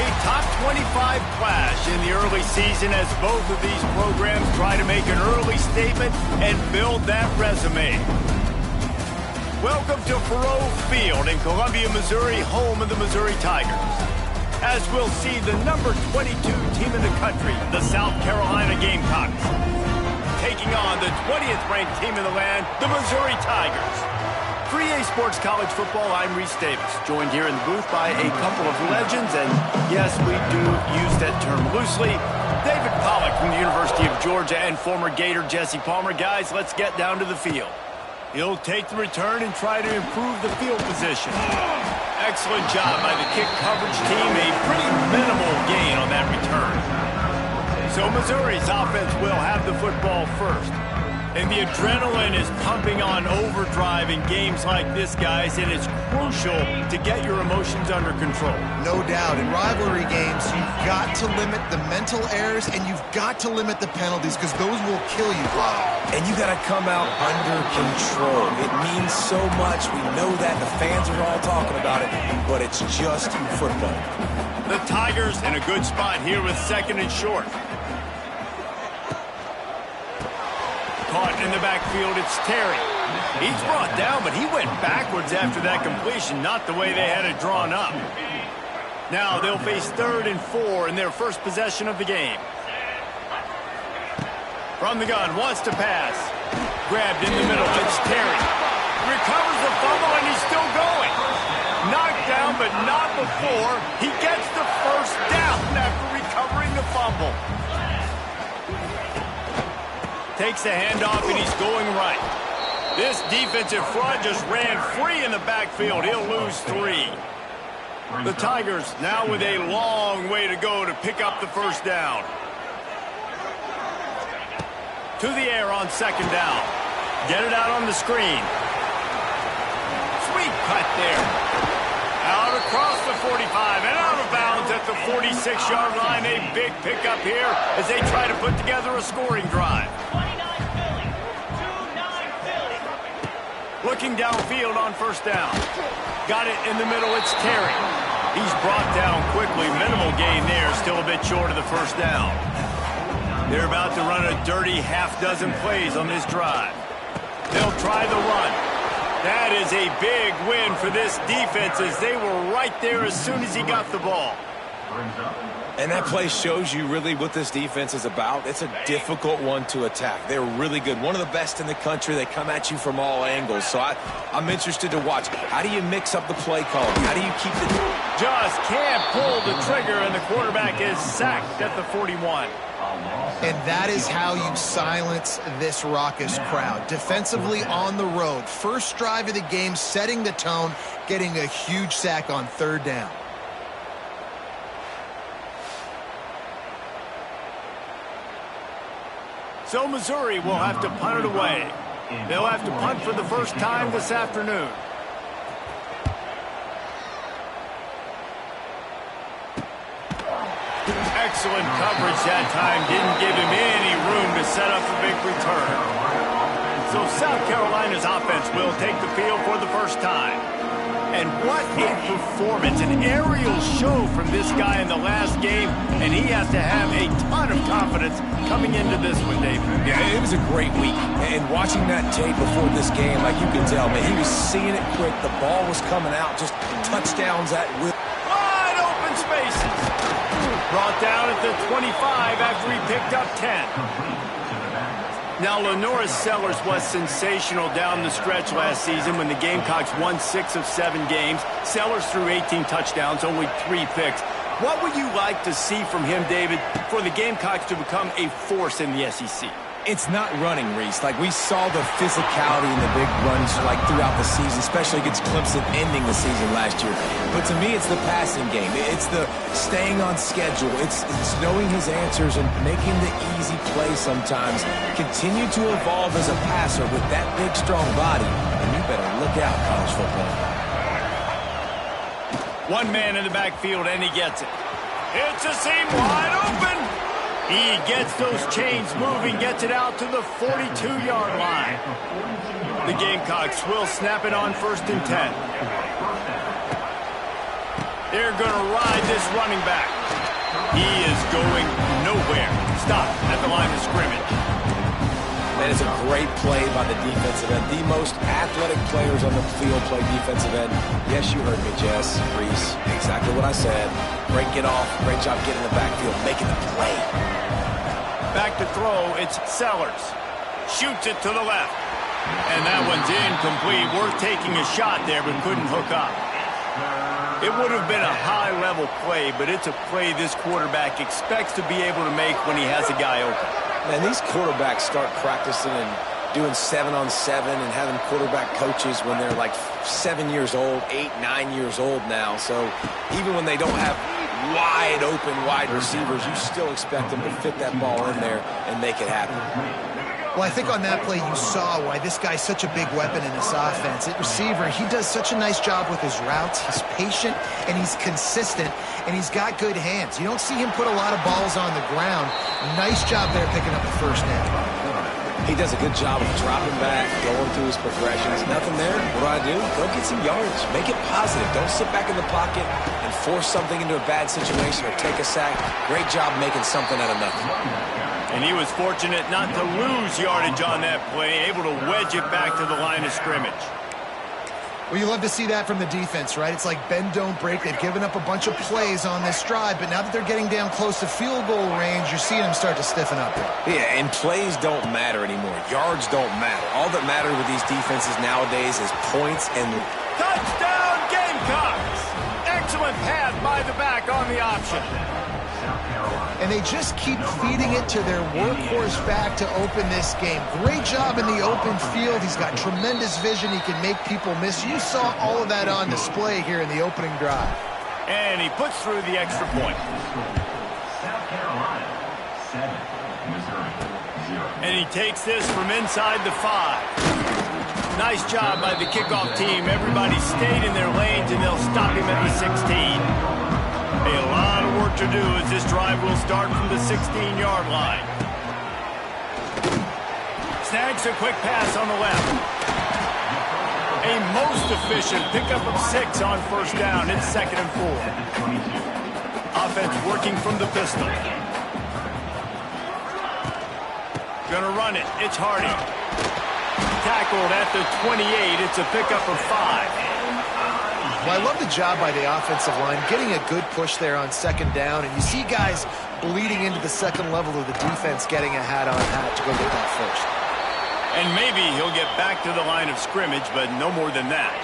A top 25 clash in the early season as both of these programs try to make an early statement and build that resume. Welcome to Faurot Field in Columbia, Missouri, home of the Missouri Tigers. As we'll see the number 22 team in the country, the South Carolina Gamecocks, taking on the 20th ranked team in the land, the Missouri Tigers. For EA Sports College Football, I'm Reese Davis, joined here in the booth by a couple of legends, and yes, we do use that term loosely. David Pollack from the University of Georgia and former Gator Jesse Palmer. Guys, let's get down to the field. He'll take the return and try to improve the field position. Excellent job by the kick coverage team, a pretty minimal gain on that return. So Missouri's offense will have the football first. And the adrenaline is pumping on overdrive in games like this, guys, and it's crucial to get your emotions under control. No doubt. In rivalry games, you've got to limit the mental errors, and you've got to limit the penalties, because those will kill you, Bob. And you got to come out under control. It means so much. We know that. The fans are all talking about it, but it's just football. The Tigers in a good spot here with second and short. Caught in the backfield, it's Terry. He's brought down, but he went backwards after that completion, not the way they had it drawn up. Now they'll face 3rd and 4 in their first possession of the game. From the gun, wants to pass. Grabbed in the middle, it's Terry. Recovers the fumble, and he's still going. Knocked down, but not before. He gets the first down after recovering the fumble. Takes the handoff, and he's going right. This defensive front just ran free in the backfield. He'll lose 3. The Tigers now with a long way to go to pick up the first down. To the air on 2nd down. Get it out on the screen. Sweet cut there. Out across the 45 and out of bounds at the 46-yard line. A big pickup here as they try to put together a scoring drive. Looking downfield on 1st down. Got it in the middle, it's Terry. He's brought down quickly. Minimal gain there, still a bit short of the 1st down. They're about to run a dirty half-dozen plays on this drive. They'll try the run. That is a big win for this defense as they were right there as soon as he got the ball. And that play shows you really what this defense is about. It's a difficult one to attack. They're really good. One of the best in the country. They come at you from all angles. So I'm interested to watch. How do you mix up the play calling? How do you keep the... Just can't pull the trigger, and the quarterback is sacked at the 41. And that is how you silence this raucous crowd. Defensively on the road. First drive of the game, setting the tone, getting a huge sack on 3rd down. So Missouri will have to punt it away. They'll have to punt for the first time this afternoon. Excellent coverage that time. Didn't give him any room to set up a big return. So South Carolina's offense will take the field for the first time. And what a performance, an aerial show from this guy in the last game, and he has to have a ton of confidence coming into this one, David. Yeah, it was a great week, and watching that tape before this game, like you can tell, man, he was seeing it quick, the ball was coming out, just touchdowns at will. Wide open spaces. Brought down at the 25 after he picked up 10. Now, Lenoris Sellers was sensational down the stretch last season when the Gamecocks won 6 of 7 games. Sellers threw 18 touchdowns, only 3 picks. What would you like to see from him, David, for the Gamecocks to become a force in the SEC? It's not running, Reese. Like, we saw the physicality in the big runs, like, throughout the season, especially against Clemson ending the season last year. But to me, it's the passing game. It's the staying on schedule. It's knowing his answers and making the easy play sometimes. Continue to evolve as a passer with that big, strong body. And you better look out, college football. One man in the backfield, and he gets it. It's a seam wide open. He gets those chains moving, gets it out to the 42-yard line. The Gamecocks will snap it on 1st and 10. They're going to ride this running back. He is going nowhere. Stop at the line of scrimmage. That is a great play by the defensive end. The most athletic players on the field play defensive end. Yes, you heard me, Jess, Reese. Exactly what I said. Great get off. Great job getting the backfield, making the play. Back to throw, it's Sellers. Shoots it to the left. And that one's incomplete. Worth taking a shot there, but couldn't hook up. It would have been a high-level play, but it's a play this quarterback expects to be able to make when he has a guy open. Man, these quarterbacks start practicing and doing 7-on-7 and having quarterback coaches when they're like 7 years old, 8, 9 years old now. So even when they don't have wide-open wide receivers, you still expect them to fit that ball in there and make it happen. Well, I think on that play you saw why this guy's such a big weapon in this offense. At receiver, he does such a nice job with his routes. He's patient, and he's consistent, and he's got good hands. You don't see him put a lot of balls on the ground. Nice job there picking up the first down. He does a good job of dropping back, going through his progressions. Nothing there. What do? Go get some yards. Make it positive. Don't sit back in the pocket and force something into a bad situation or take a sack. Great job making something out of nothing. And he was fortunate not to lose yardage on that play, able to wedge it back to the line of scrimmage. Well, you love to see that from the defense, right? It's like bend, don't break. They've given up a bunch of plays on this drive, but now that they're getting down close to field goal range, you're seeing them start to stiffen up there. Yeah, and plays don't matter anymore. Yards don't matter. All that matters with these defenses nowadays is points and... Touchdown, Gamecocks! Excellent pass by the back on the option. And they just keep feeding it to their workhorse back to open this game. Great job in the open field. He's got tremendous vision. He can make people miss. You saw all of that on display here in the opening drive. And he puts through the extra point. And he takes this from inside the 5. Nice job by the kickoff team. Everybody stayed in their lanes, and they'll stop him at the 16. A lot of work to do as this drive will start from the 16-yard line. Snags a quick pass on the left. A most efficient pickup of 6 on first down. It's 2nd and 4. Offense working from the pistol. Gonna run it. It's Hardy. Tackled at the 28. It's a pickup of 5. Well, I love the job by the offensive line, getting a good push there on 2nd down, and you see guys bleeding into the second level of the defense getting a hat-on-hat to go get that first. And maybe he'll get back to the line of scrimmage, but no more than that.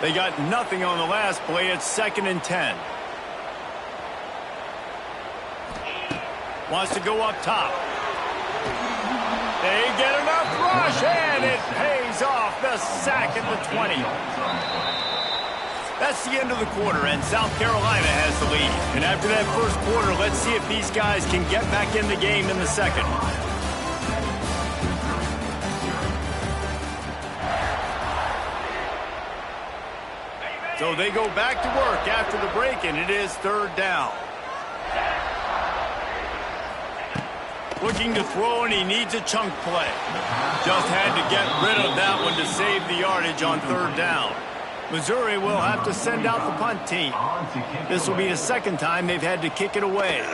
They got nothing on the last play. It's 2nd and 10. Wants to go up top. They get enough rush, and it pays off. The sack at the 20. That's the end of the quarter, and South Carolina has the lead. And after that first quarter, let's see if these guys can get back in the game in the second. So they go back to work after the break, and it is 3rd down. Looking to throw, and he needs a chunk play. Just had to get rid of that one to save the yardage on 3rd down. Missouri will have to send out the punt team. This will be the 2nd time they've had to kick it away.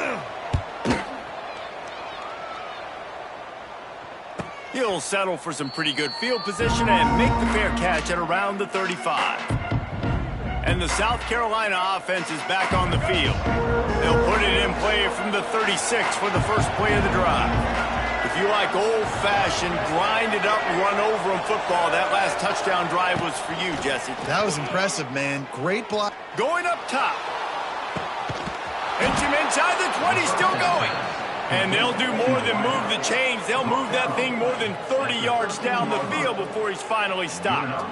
He'll settle for some pretty good field position and make the fair catch at around the 35. And the South Carolina offense is back on the field. They'll put it in play from the 36 for the first play of the drive. If you like old-fashioned, grind-it-up, run-over-'em football, that last touchdown drive was for you, Jesse. That was impressive, man. Great block. Going up top. Hits him inside the 20, still going. And they'll do more than move the chains. They'll move that thing more than 30 yards down the field before he's finally stopped.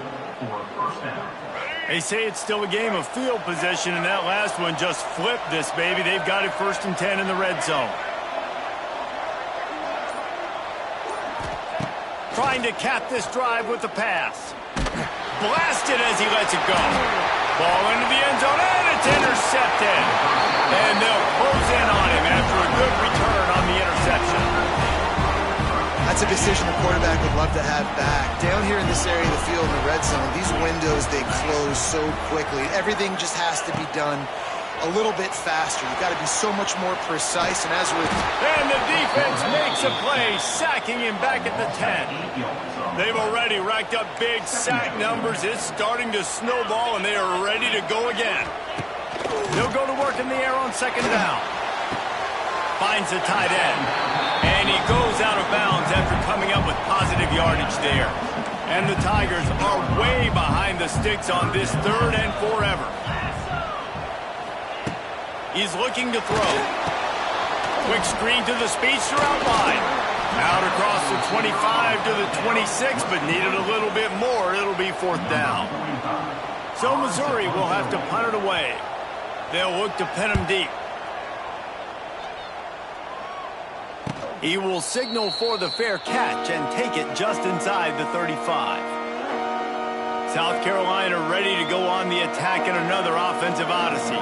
They say it's still a game of field position, and that last one just flipped this baby. They've got it 1st and 10 in the red zone. Trying to cap this drive with the pass. Blasted as he lets it go. Ball into the end zone, and it's intercepted. And they'll close in on him after a good return on the interception. That's That's a decision the quarterback would love to have back. Down here in this area of the field in the red zone, these windows, they close so quickly. Everything just has to be done a little bit faster. You've got to be so much more precise. And and the defense makes a play, sacking him back at the 10. They've already racked up big sack numbers. It's starting to snowball, and they are ready to go again. He'll go to work in the air on second down. Finds the tight end. And he goes out of bounds after coming up with positive yardage there. And the Tigers are way behind the sticks on this 3rd and forever. He's looking to throw. Quick screen to the speedster out wide. Out across the 25 to the 26, but needed a little bit more. It'll be 4th down. So Missouri will have to punt it away. They'll look to pin him deep. He will signal for the fair catch and take it just inside the 35. South Carolina ready to go on the attack in another offensive odyssey.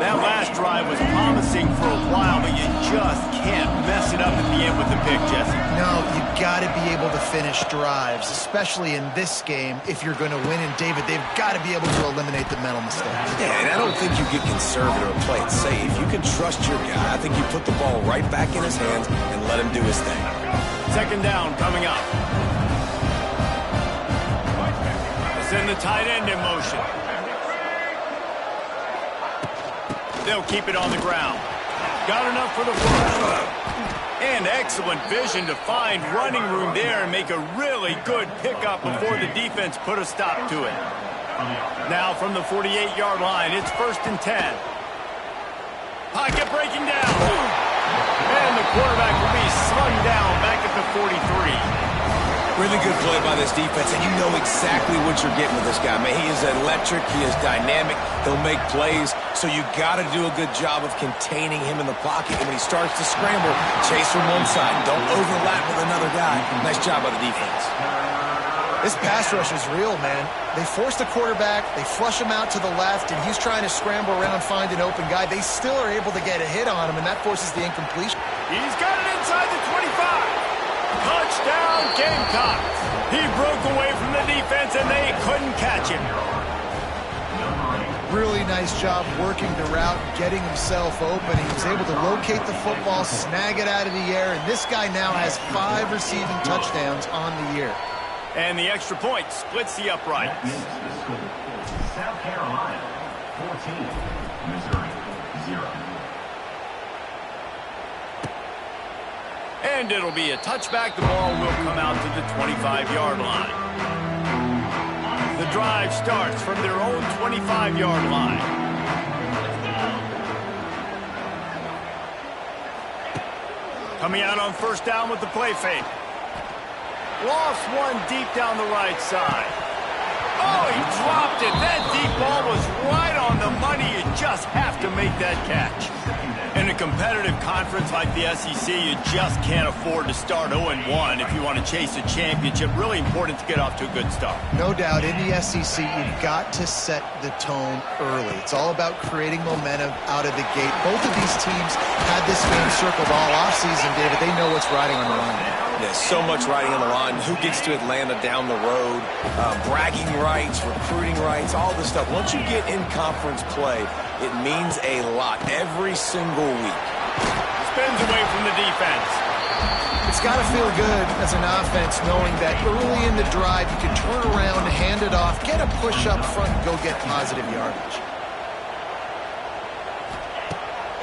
That last drive was promising for a while, but you just can't mess it up at the end with the pick, Jesse. No, you've got to be able to finish drives, especially in this game. If you're going to win, and David, they've got to be able to eliminate the mental mistakes. Yeah, and I don't think you get conservative or play it safe. You can trust your guy. I think you put the ball right back in his hands and let him do his thing. Second down coming up. Send the tight end in motion. They'll keep it on the ground. Got enough for the first. And excellent vision to find running room there and make a really good pickup before the defense put a stop to it. Now from the 48-yard line, it's 1st and 10. Pocket breaking down. And the quarterback will be slung down back at the 43. Really good play by this defense, and you know exactly what you're getting with this guy. Man, he is electric. He is dynamic. He'll make plays, so you got to do a good job of containing him in the pocket. And when he starts to scramble, chase from one side. Don't overlap with another guy. Nice job by the defense. This pass rush is real, man. They force the quarterback, they flush him out to the left, and he's trying to scramble around, find an open guy. They still are able to get a hit on him, and that forces the incompletion. He's got it inside the 25. Touchdown, Gamecocks. He broke away from the defense, and they couldn't catch him. Really nice job working the route, getting himself open. He was able to locate the football, snag it out of the air, and this guy now has 5 receiving touchdowns on the year. And the extra point splits the uprights. South Carolina, 14. Missouri, 0. And it'll be a touchback. The ball will come out to the 25-yard line. The drive starts from their own 25-yard line. Coming out on 1st down with the play fake. Lost one deep down the right side. Oh, he dropped it. That deep ball was right on the money. You just have to make that catch. In a competitive conference like the SEC, you just can't afford to start 0-1 if you want to chase a championship. Really important to get off to a good start. No doubt, in the SEC, you've got to set the tone early. It's all about creating momentum out of the gate. Both of these teams had this game circled all offseason, David. They know what's riding on the line. There's so much riding on the line. Who gets to Atlanta down the road? Bragging rights, recruiting rights, all this stuff. Once you get in conference play, it means a lot every single week. Spins away from the defense. It's got to feel good as an offense knowing that early in the drive you can turn around, hand it off, get a push up front, and go get positive yardage.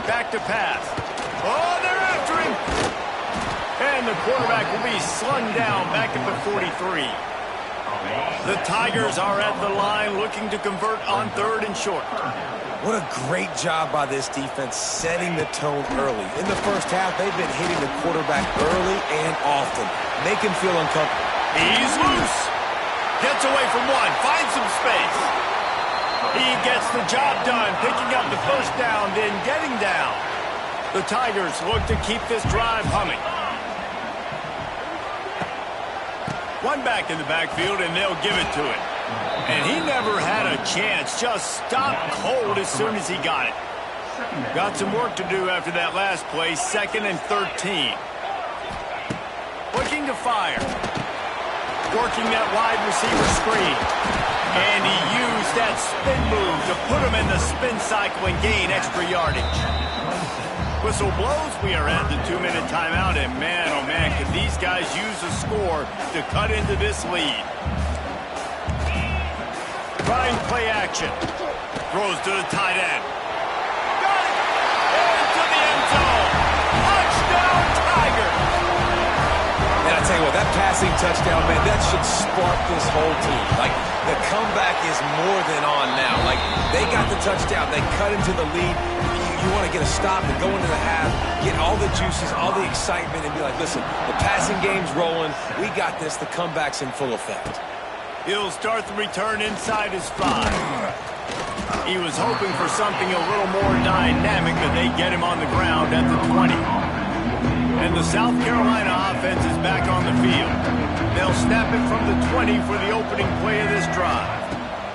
Back to pass. Oh, they're after him. And the quarterback will be slung down back at the 43. The Tigers are at the line looking to convert on 3rd and short. What a great job by this defense setting the tone early. In the first half, they've been hitting the quarterback early and often. Make him feel uncomfortable. He's loose. Gets away from one. Finds some space. He gets the job done, picking up the 1st down, then getting down. The Tigers look to keep this drive humming. One back in the backfield, and they'll give it to him. And he never had a chance. Just stopped cold as soon as he got it. Got some work to do after that last play. 2nd and 13. Looking to fire. Working that wide receiver screen. And he used that spin move to put him in the spin cycle and gain extra yardage. Whistle blows. We are at the 2-minute timeout. And man, oh man, could these guys use a score to cut into this lead. Trying play action. Throws to the tight end. Got it! Into the end zone. Touchdown, Tiger! And I tell you what, that passing touchdown, man, that should spark this whole team. Like, the comeback is more than on now. Like, they got the touchdown. They cut into the lead. You want to get a stop and go into the half, get all the juices, all the excitement, and be like, listen, the passing game's rolling. We got this. The comeback's in full effect. He'll start the return inside his 5. He was hoping for something a little more dynamic, but they get him on the ground at the 20. And the South Carolina offense is back on the field. They'll snap it from the 20 for the opening play of this drive.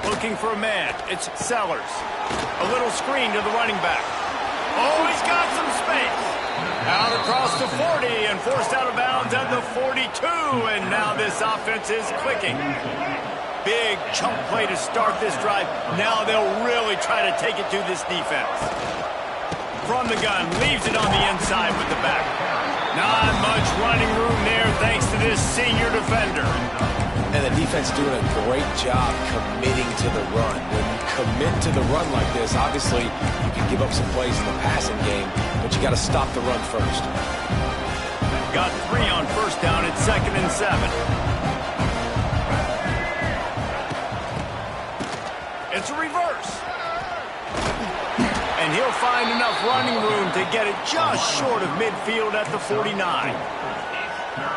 Looking for a man. It's Sellers. A little screen to the running back. Oh, he's got some space. Out across the 40 and forced out of bounds at the 42. And now this offense is clicking. Big chunk play to start this drive. Now they'll really try to take it to this defense. From the gun, leaves it on the inside with the back. Not much running room there thanks to this senior defender. And the defense doing a great job committing to the run. When you commit to the run like this, obviously you can give up some plays in the passing game, but you got to stop the run first. Got 3 on first down. It's 2nd and 7. It's a reverse. And he'll find enough running room to get it just short of midfield at the 49.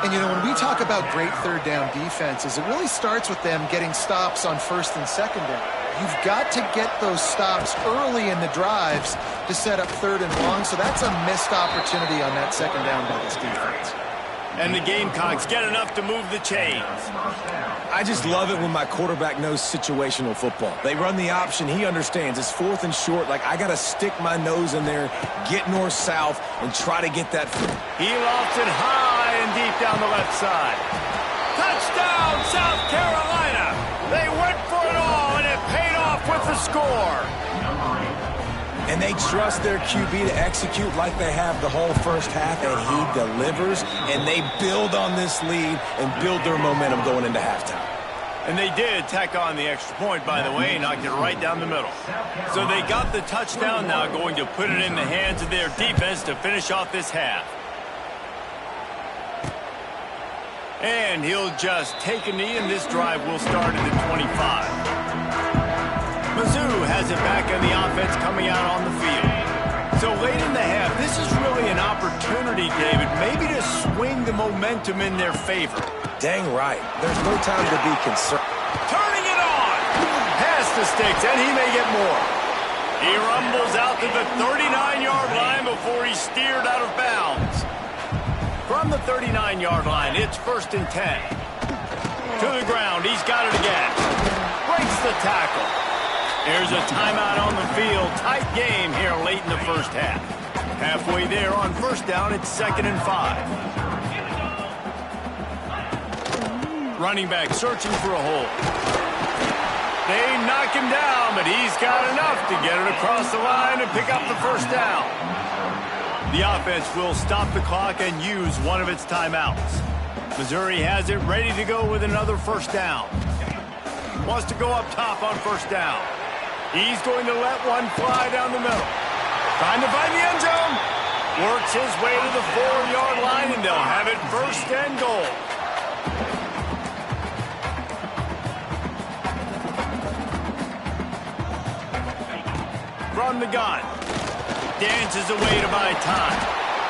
And, you know, when we talk about great third down defenses, it really starts with them getting stops on 1st and 2nd down. You've got to get those stops early in the drives to set up 3rd and long, so that's a missed opportunity on that 2nd down by this defense. And the Gamecocks get enough to move the chains. I just love it when my quarterback knows situational football. They run the option. He understands. It's 4th and short. Like, I got to stick my nose in there, get north-south, and try to get that through. He lofts it high and deep down the left side. Touchdown, South Carolina! They went for it all, and it paid off with the score. And they trust their QB to execute like they have the whole first half, and he delivers, and they build on this lead and build their momentum going into halftime. And they did tack on the extra point, by the way, and knocked it right down the middle. So they got the touchdown, now going to put it in the hands of their defense to finish off this half. And he'll just take a knee, and this drive will start at the 25. Mizzou has it back on the offense coming out on the field. So late in the half, this is really an opportunity, David, maybe to swing the momentum in their favor. Dang right. There's no time to be concerned. Turning it on! Pass the sticks, and he may get more. He rumbles out to the 39-yard line before he's steered out of bounds. From the 39-yard line, it's 1st and 10. To the ground, he's got it again. Breaks the tackle. There's a timeout on the field. Tight game here late in the first half. Halfway there on first down, it's 2nd and 5. Running back searching for a hole. They knock him down, but he's got enough to get it across the line and pick up the first down. The offense will stop the clock and use one of its timeouts. Missouri has it ready to go with another first down. Wants to go up top on first down. He's going to let one fly down the middle. Trying to find the end zone. Works his way to the 4-yard line, and they'll have it 1st and goal. From the gun. Dances away to buy time.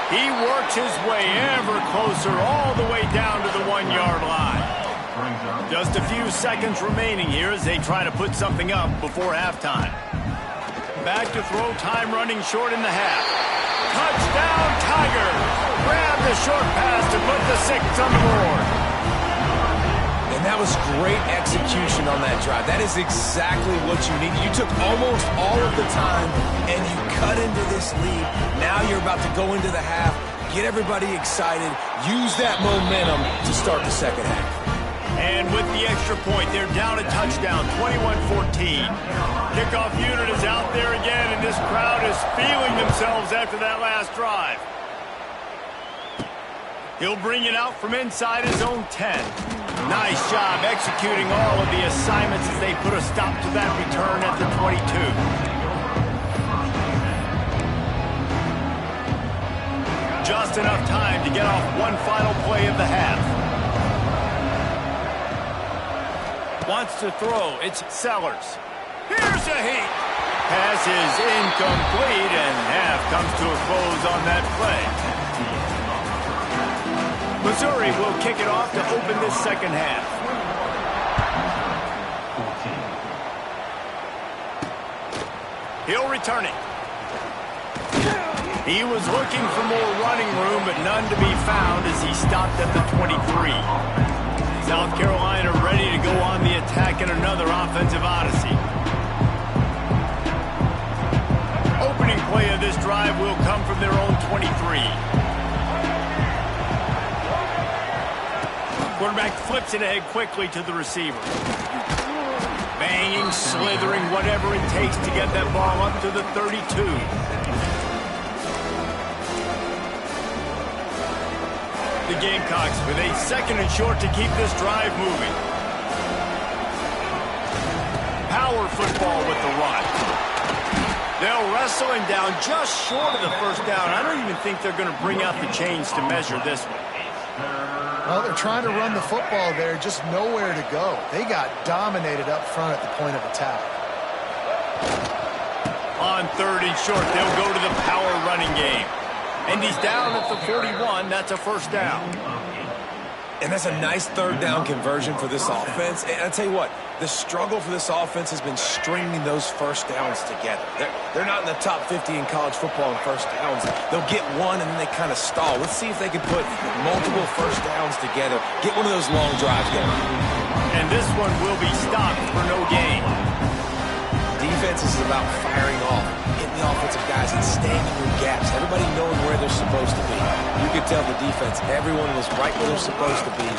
He works his way ever closer all the way down to the 1-yard line. Just a few seconds remaining here as they try to put something up before halftime. Back to throw, time running short in the half. Touchdown, Tigers! Grab the short pass to put the 6 on the board. And that was great execution on that drive. That is exactly what you need. You took almost all of the time, and you cut into this lead. Now you're about to go into the half. get everybody excited, use that momentum to start the second half. And with the extra point, they're down a touchdown, 21-14. Kickoff unit is out there again, and this crowd is feeling themselves after that last drive. He'll bring it out from inside his own 10. Nice job executing all of the assignments as they put a stop to that return at the 22. Just enough time to get off one final play of the half. Wants to throw. It's Sellers. Here's a heat. Pass is incomplete, and half comes to a close on that play. Missouri will kick it off to open this second half. He'll return it. He was looking for more running room, but none to be found as he stopped at the 23. South Carolina ready to go on the attack in another offensive odyssey. Opening play of this drive will come from their own 23. Quarterback flips it ahead quickly to the receiver. Banging, slithering, whatever it takes to get that ball up to the 32. The Gamecocks with a second and short to keep this drive moving. Power football with the run. They'll wrestle him down just short of the first down. I don't even think they're going to bring out the chains to measure this one. Well, they're trying to run the football there, just nowhere to go. They got dominated up front at the point of attack. On third and short, they'll go to the power running game. And he's down at the 41. That's a first down. And that's a nice third down conversion for this offense. And I'll tell you what, the struggle for this offense has been stringing those first downs together. They're not in the top 50 in college football in first downs. They'll get one and then they kind of stall. Let's see if they can put multiple first downs together. Get one of those long drives going. And this one will be stopped for no gain. Defense is about firing off, getting the offensive guys and staying in your gaps. Everybody knowing where they're supposed to be. You could tell the defense, everyone was right where they're supposed to be,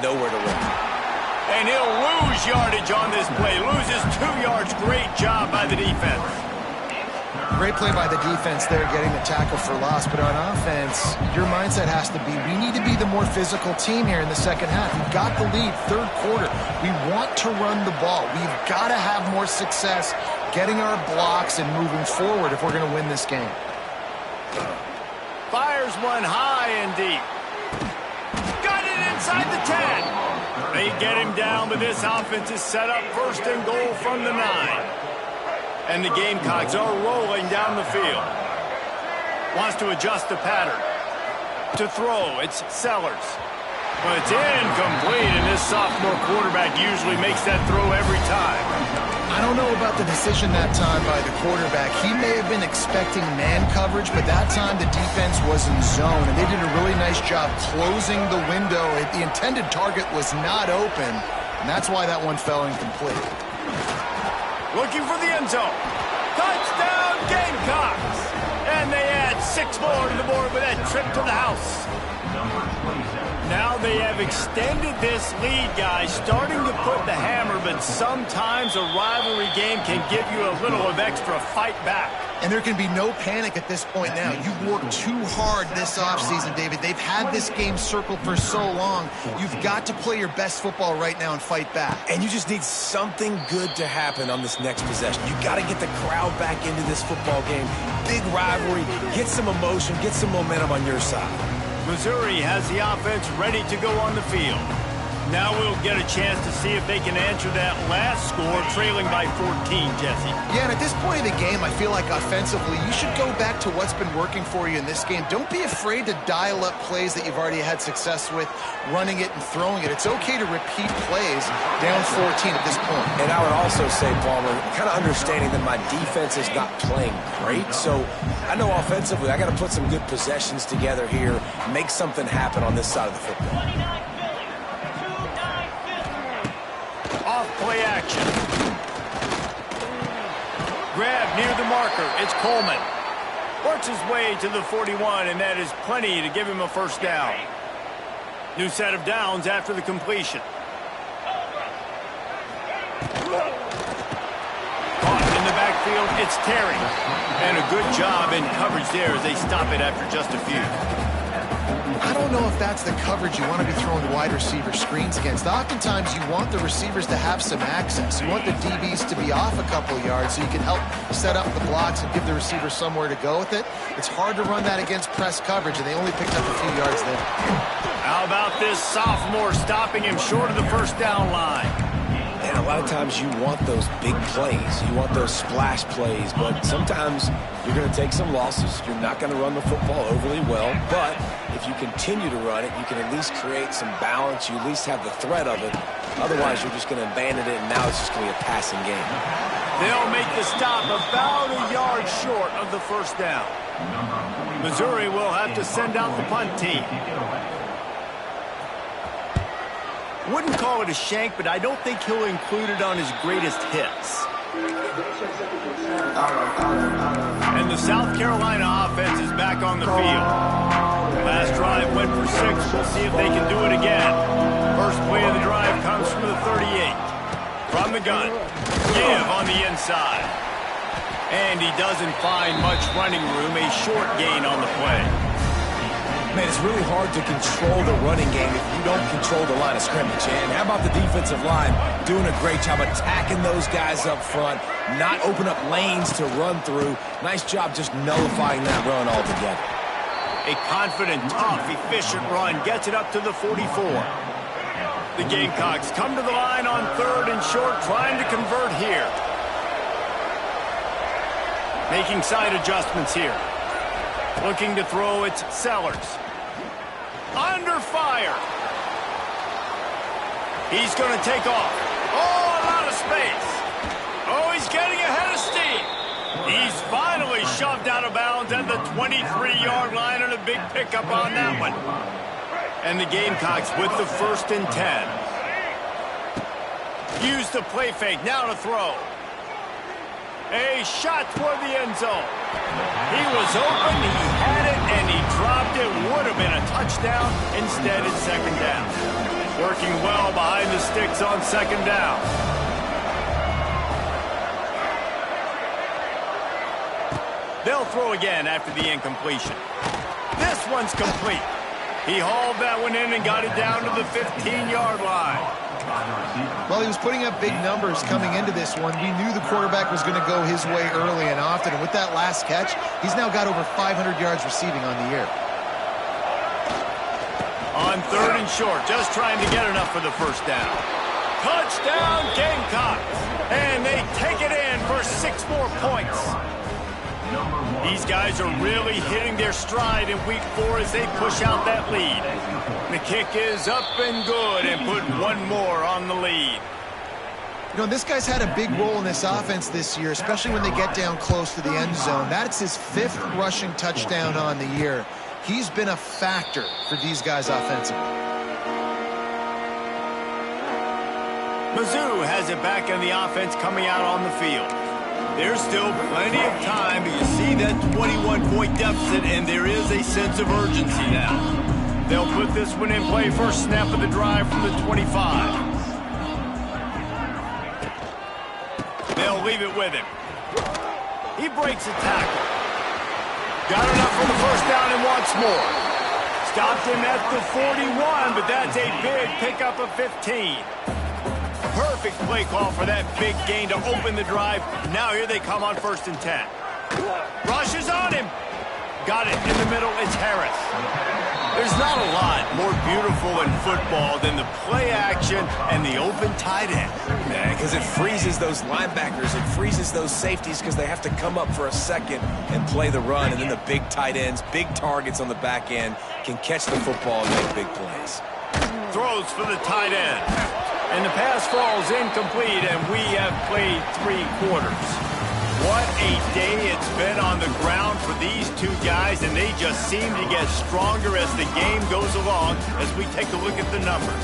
nowhere to run. And he'll lose yardage on this play. Loses 2 yards. Great job by the defense. Great play by the defense there, getting the tackle for loss. But on offense, your mindset has to be, we need to be the more physical team here in the second half. We've got the lead, third quarter. We want to run the ball. We've got to have more success getting our blocks and moving forward if we're going to win this game. Fires one high and deep. Got it inside the 10. They get him down, but this offense is set up first and goal from the 9. And the Gamecocks are rolling down the field. Wants to adjust the pattern. To throw, it's Sellers. But it's incomplete, and this sophomore quarterback usually makes that throw every time. I don't know about the decision that time by the quarterback. He may have been expecting man coverage, but that time the defense was in zone, and they did a really nice job closing the window. The intended target was not open, and that's why that one fell incomplete. Looking for the end zone. Touchdown, Gamecocks! And they add 6 more to the board with that trip to the house. Now they have extended this lead, guys, starting to put the hammer, but sometimes a rivalry game can give you a little of extra fight back. And there can be no panic at this point now. You've worked too hard this offseason, David. They've had this game circled for so long. You've got to play your best football right now and fight back. And you just need something good to happen on this next possession. You got to get the crowd back into this football game. Big rivalry. Get some emotion. Get some momentum on your side. Missouri has the offense ready to go on the field. Now we'll get a chance to see if they can answer that last score, trailing by 14, Jesse. Yeah, and at this point of the game, I feel like offensively, you should go back to what's been working for you in this game. Don't be afraid to dial up plays that you've already had success with, running it and throwing it. It's okay to repeat plays down 14 at this point. And I would also say, Palmer, kind of understanding that my defense is not playing great, so I know offensively I got to put some good possessions together here, make something happen on this side of the football. Off-play action. Grab near the marker. It's Coleman. Works his way to the 41, and that is plenty to give him a first down. New set of downs after the completion. Caught in the backfield, it's Terry. And a good job in coverage there as they stop it after just a few. I don't know if that's the coverage you want to be throwing wide receiver screens against. Oftentimes, you want the receivers to have some access. You want the DBs to be off a couple yards so you can help set up the blocks and give the receiver somewhere to go with it. It's hard to run that against press coverage, and they only picked up a few yards there. How about this sophomore stopping him short of the first down line? And a lot of times you want those big plays. You want those splash plays, but sometimes you're going to take some losses. You're not going to run the football overly well, but if you continue to run it, you can at least create some balance. You at least have the threat of it. Otherwise, you're just going to abandon it, and now it's just going to be a passing game. They'll make the stop about a yard short of the first down. Missouri will have to send out the punt team. Wouldn't call it a shank, but I don't think he'll include it on his greatest hits. And the South Carolina offense is back on the field. Last drive went for 6. We'll see if they can do it again. First play of the drive comes from the 38. From the gun. Give on the inside. And he doesn't find much running room. A short gain on the play. Man, it's really hard to control the running game if you don't control the line of scrimmage. And how about the defensive line doing a great job attacking those guys up front, not open up lanes to run through. Nice job just nullifying that run altogether. A confident, tough, efficient run gets it up to the 44. The Gamecocks come to the line on 3rd and short, trying to convert here. Making side adjustments here. Looking to throw, it's Sellers. Under fire. He's going to take off. Oh, a lot of space. Oh, he's getting ahead of steam. He's finally shoved out of bounds at the 23-yard line, and a big pickup on that one. And the Gamecocks with the 1st and 10. Use the play fake, now to throw. A shot toward the end zone. He was open, he had it, and he dropped it. Would have been a touchdown. Instead, it's 2nd down. Working well behind the sticks on 2nd down. They'll throw again after the incompletion. This one's complete. He hauled that one in and got it down to the 15-yard line. Well, he was putting up big numbers coming into this one. We knew the quarterback was going to go his way early and often. And with that last catch, he's now got over 500 yards receiving on the year. On 3rd and short, just trying to get enough for the first down. Touchdown, Gamecocks! And they take it in for 6 more points. These guys are really hitting their stride in week 4 as they push out that lead. The kick is up and good and put 1 more on the lead. You know, this guy's had a big role in this offense this year, especially when they get down close to the end zone. That's his 5th rushing touchdown on the year. He's been a factor for these guys offensively. Mizzou has it back in the offense coming out on the field. There's still plenty of time, but you see that 21-point deficit, and there is a sense of urgency now. They'll put this one in play, first snap of the drive from the 25. They'll leave it with him. He breaks a tackle. Got enough for the first down and wants more. Stopped him at the 41, but that's a big pickup of 15. Perfect play call for that big gain to open the drive. Now here they come on 1st and 10. Rushes on him. Got it in the middle. It's Harris. There's not a lot more beautiful in football than the play action and the open tight end. Man, because it freezes those linebackers. It freezes those safeties because they have to come up for a second and play the run. And then the big tight ends, big targets on the back end can catch the football and make big plays. Throws for the tight end. And the pass falls incomplete, and we have played 3 quarters. What a day it's been on the ground for these 2 guys, and they just seem to get stronger as the game goes along as we take a look at the numbers.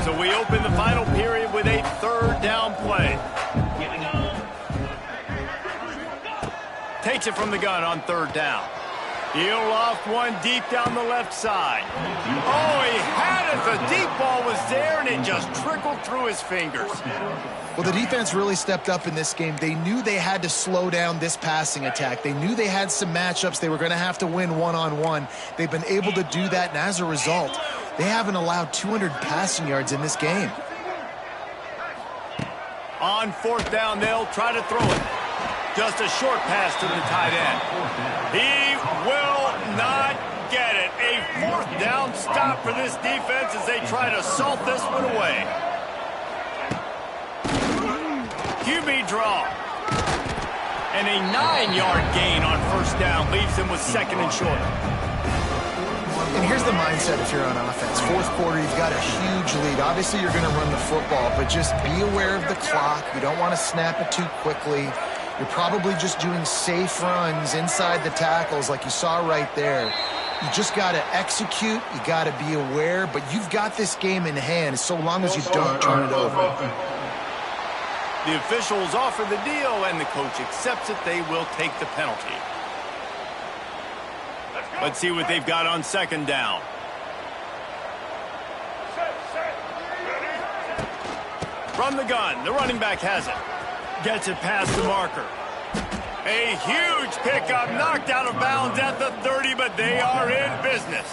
So So we open the final period with a third down play. Takes it from the gun on third down. He'll loft one deep down the left side. Oh, he had it. The deep ball was there, and it just trickled through his fingers. Well, the defense really stepped up in this game. They knew they had to slow down this passing attack. They knew they had some matchups they were going to have to win one-on-one. They've been able to do that, and as a result, they haven't allowed 200 passing yards in this game. On fourth down, they'll try to throw it. Just a short pass to the tight end. He will not get it. A fourth down stop for this defense as they try to salt this one away. QB draw. And a 9-yard gain on first down leaves them with second and short. And here's the mindset if you're on offense. Fourth quarter, you've got a huge lead. Obviously, you're going to run the football, but just be aware of the clock. You don't want to snap it too quickly. You're probably just doing safe runs inside the tackles like you saw right there. You just got to execute. You got to be aware, but you've got this game in hand so long as you don't turn it over. The officials offer the deal, and the coach accepts it. They will take the penalty. Let's see what they've got on second down. From the gun, the running back has it. Gets it past the marker. A huge pickup, knocked out of bounds at the 30, but they are in business.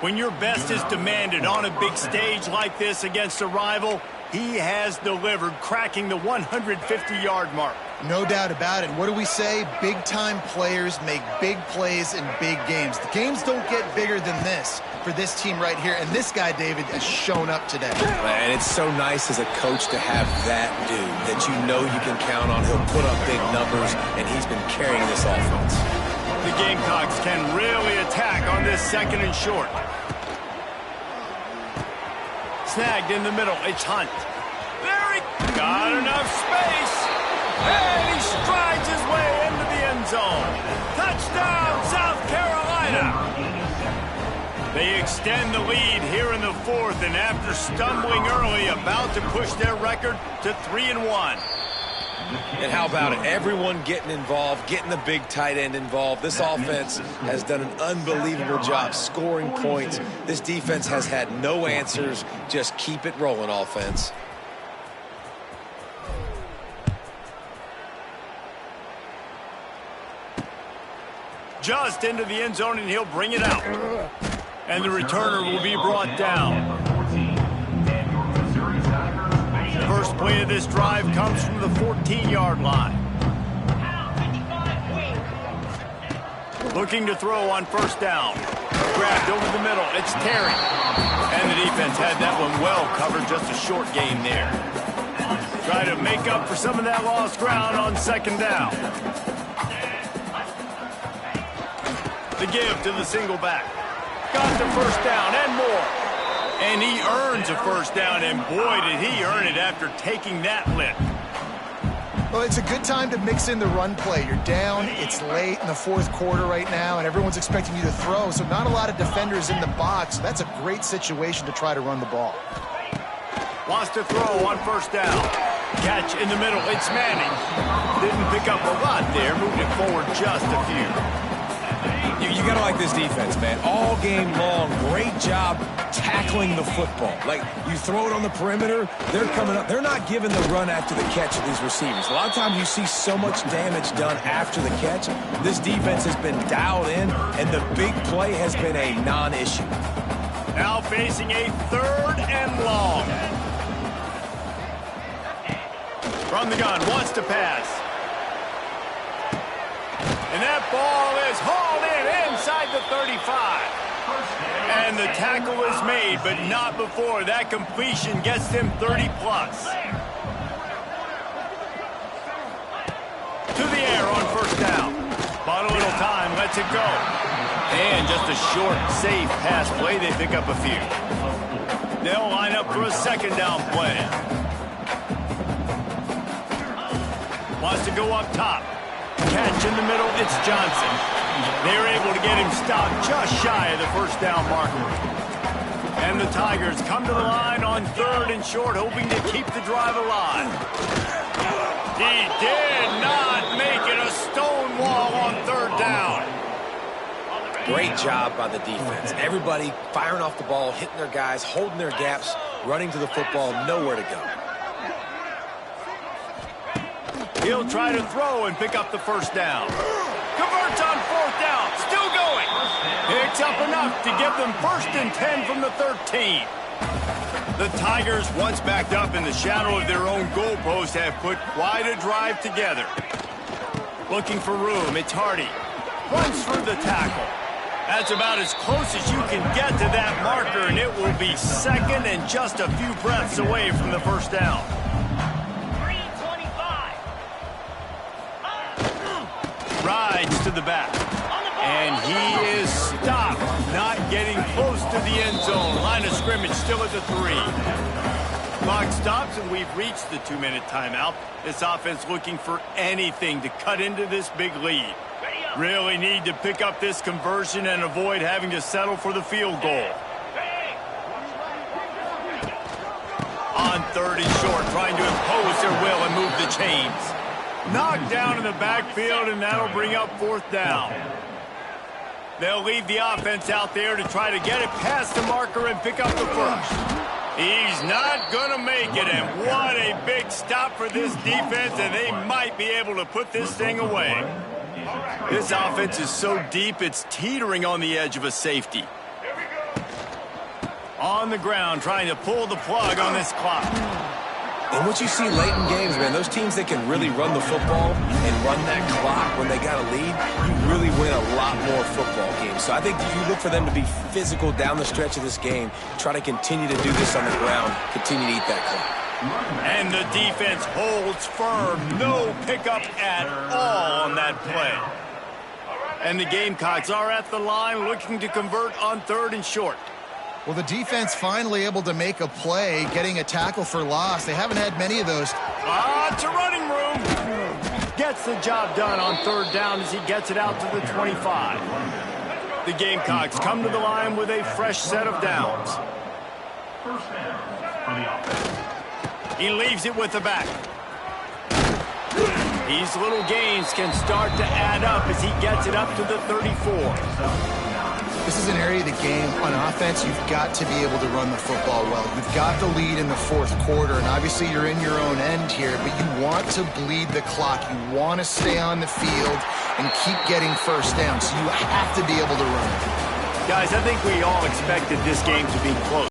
When your best is demanded on a big stage like this against a rival, he has delivered, cracking the 150-yard mark. No doubt about it. What do we say? Big-time players make big plays in big games. The games don't get bigger than this for this team right here, and this guy, David, has shown up today. And it's so nice as a coach to have that dude that you know you can count on. He'll put up big numbers, and he's been carrying this offense. The Gamecocks can really attack on this second and short. Snagged in the middle. It's Hunt. There he got enough space. And he strides his way into the end zone. Touchdown, South Carolina. They extend the lead here in the fourth, and after stumbling early, about to push their record to 3-1. And how about it? Everyone getting involved, getting the big tight end involved. This offense has done an unbelievable job scoring points. This defense has had no answers. Just keep it rolling, offense. Just into the end zone, and he'll bring it out. And the returner will be brought down. First play of this drive comes from the 14-yard line. Looking to throw on first down. Grabbed over the middle. It's Terry. And the defense had that one well covered. Just a short gain there. Try to make up for some of that lost ground on second down. The give to the single back. Got the first down and more. And he earns a first down, and boy, did he earn it after taking that lift. Well, it's a good time to mix in the run play. You're down, it's late in the fourth quarter right now, and everyone's expecting you to throw, so not a lot of defenders in the box. That's a great situation to try to run the ball. Wants to throw on first down. Catch in the middle, it's Manning. Didn't pick up a lot there, moved it forward just a few. You got to like this defense, man. All game long, great job tackling the football. Like, you throw it on the perimeter, they're coming up. They're not giving the run after the catch of these receivers. A lot of times you see so much damage done after the catch. This defense has been dialed in, and the big play has been a non-issue. Now facing a third and long. From the gun, wants to pass. And that ball is hauled in inside the 35. And the tackle is made, but not before. That completion gets them 30-plus. To the air on first down. Bought a little time, lets it go. And just a short, safe pass play. They pick up a few. They'll line up for a second down play. Wants to go up top. Catch in the middle, it's Johnson. They're able to get him stopped just shy of the first down marker. And the Tigers come to the line on 3rd and short, hoping to keep the drive alive. He did not make it a stone wall on 3rd down. Great job by the defense. Everybody firing off the ball, hitting their guys, holding their gaps, running to the football, nowhere to go. He'll try to throw and pick up the 1st down. Converts on 4th down. Still going. Picks up enough to give them 1st and 10 from the 13. The Tigers, once backed up in the shadow of their own goalpost, have put quite a drive together. Looking for room. It's Hardy. Runs through the tackle. That's about as close as you can get to that marker, and it will be 2nd and just a few breaths away from the 1st down. Rides to the back. And he is stopped, not getting close to the end zone. Line of scrimmage still at the 3. Clock stops, and we've reached the 2-minute timeout. This offense looking for anything to cut into this big lead. Really need to pick up this conversion and avoid having to settle for the field goal. On 3rd and short, trying to impose their will and move the chains. Knocked down in the backfield, and that'll bring up 4th down. They'll leave the offense out there to try to get it past the marker and pick up the 1st. He's not going to make it, and what a big stop for this defense, and they might be able to put this thing away. This offense is so deep, it's teetering on the edge of a safety. On the ground, trying to pull the plug on this clock. And what you see late in games, man, those teams that can really run the football and run that clock when they got a lead, you really win a lot more football games. So I think if you look for them to be physical down the stretch of this game, try to continue to do this on the ground, continue to eat that clock. And the defense holds firm. No pickup at all on that play. And the Gamecocks are at the line looking to convert on 3rd and short. Well, the defense finally able to make a play, getting a tackle for loss. They haven't had many of those. It's a running room. Gets the job done on 3rd down as he gets it out to the 25. The Gamecocks come to the line with a fresh set of downs. 1st down for the offense. He leaves it with the back. These little gains can start to add up as he gets it up to the 34. This is an area of the game on offense you've got to be able to run the football well. You've got the lead in the 4th quarter, and obviously you're in your own end here, but you want to bleed the clock. You want to stay on the field and keep getting 1st down, so you have to be able to run it. Guys, I think we all expected this game to be close.